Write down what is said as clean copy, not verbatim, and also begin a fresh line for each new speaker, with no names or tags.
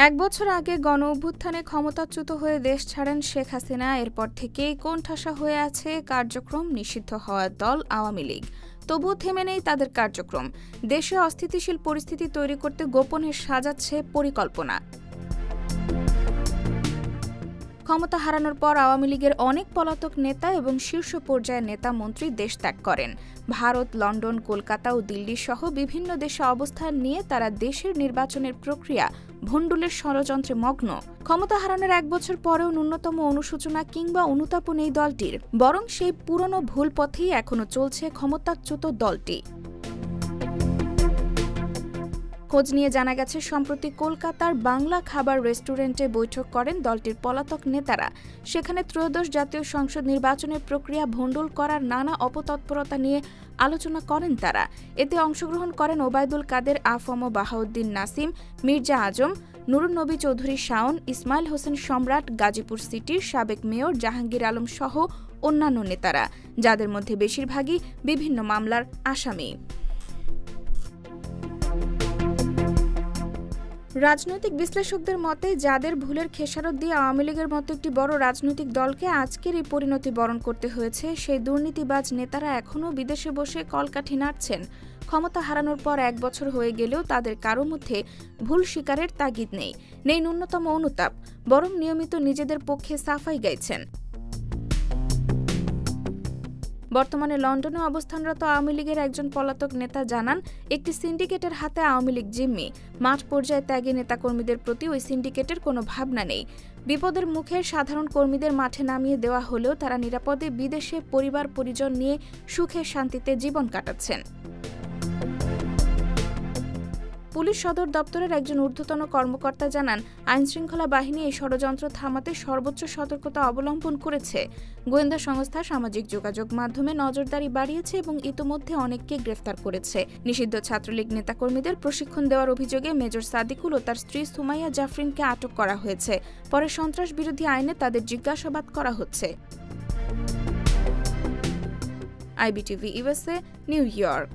এক বছর আগে গণঅভ্যুত্থানে ক্ষমতাচ্যুত হয়ে দেশ ছাড়েন শেখ হাসিনা। এরপর থেকেই কোণঠাসা হয়ে আছে কার্যক্রম নিষিদ্ধ হওয়ার দল আওয়ামী লীগ। তবুও থেমে নেই তাদের কার্যক্রম। দেশে অস্থিতিশীল পরিস্থিতি তৈরি করতে গোপনে সাজাচ্ছে পরিকল্পনা। ক্ষমতা হারানোর পর আওয়ামী লীগের অনেক পলাতক নেতা এবং শীর্ষ পর্যায়ের নেতা মন্ত্রী দেশ ত্যাগ করেন। ভারত, লন্ডন, কলকাতা ও দিল্লি সহ বিভিন্ন দেশে অবস্থান নিয়ে তারা দেশের নির্বাচনের প্রক্রিয়া ভণ্ডুলের ষড়যন্ত্রে মগ্ন। ক্ষমতা হারানোর এক বছর পরেও ন্যূনতম অনুশোচনা কিংবা অনুতাপ নেই দলটির, বরং সেই পুরনো ভুল পথেই এখনো চলছে ক্ষমতাচ্যুত দলটি। খোঁজ নিয়ে জানা গেছে, সম্প্রতি কলকাতার বাংলা খাবার রেস্টুরেন্টে বৈঠক করেন দলটির পলাতক নেতারা। সেখানে ত্রয়োদশ জাতীয় সংসদ নির্বাচনের প্রক্রিয়া ভণ্ডুল করার নানা অপতৎপরতা নিয়ে আলোচনা করেন তারা। এতে অংশগ্রহণ করেন ওবায়দুল কাদের, আফম বাহাউদ্দিন নাসিম, মির্জা আজম, নুরুন নবী চৌধুরী শাওন, ইসমাইল হোসেন সম্রাট, গাজীপুর সিটির সাবেক মেয়র জাহাঙ্গীর আলম সহ অন্যান্য নেতারা, যাদের মধ্যে বেশিরভাগই বিভিন্ন মামলার আসামি। রাজনৈতিক বিশ্লেষকদের মতে, যাদের ভুলের খেসারত দিয়ে আওয়ামী লীগের মতো একটি বড় রাজনৈতিক দলকে আজকের এই পরিণতি বরণ করতে হয়েছে, সেই দুর্নীতিবাজ নেতারা এখনও বিদেশে বসে কলকাঠি নাড়ছেন। ক্ষমতা হারানোর পর এক বছর হয়ে গেলেও তাদের কারো মধ্যে ভুল স্বীকারের তাগিদ নেই ন্যূনতম অনুতাপ, বরং নিয়মিত নিজেদের পক্ষে সাফাই গাইছেন। বর্তমানে লন্ডনে অবস্থানরত আওয়ামী লীগের একজন পলাতক নেতা জানান, একটি সিন্ডিকেটের হাতে আওয়ামী লীগ জিম্মি। মাঠ পর্যায়ে ত্যাগী নেতাকর্মীদের প্রতি ওই সিন্ডিকেটের কোনো ভাবনা নেই। বিপদের মুখে সাধারণ কর্মীদের মাঠে নামিয়ে দেওয়া হলেও তারা নিরাপদে বিদেশে পরিবার পরিজন নিয়ে সুখে শান্তিতে জীবন কাটাচ্ছেন। পুলিশ সদর দপ্তরের একজন ঊর্ধ্বতন কর্মকর্তা জানান, আইনশৃঙ্খলা বাহিনী এই ষড়যন্ত্র থামাতে সর্বোচ্চ সতর্কতা অবলম্বন করেছে। গোয়েন্দা সংস্থা সামাজিক যোগাযোগ মাধ্যমে নজরদারি বাড়িয়েছে এবং ইতোমধ্যে অনেককে গ্রেফতার করেছে। নিষিদ্ধ ছাত্রলীগ নেতাকর্মীদের প্রশিক্ষণ দেওয়ার অভিযোগে মেজর সাদিকুল ও তার স্ত্রী সুমাইয়া জাফরিনকে আটক করা হয়েছে। পরে সন্ত্রাস বিরোধী আইনে তাদের জিজ্ঞাসাবাদ করা হচ্ছে। IBTV USA, new York.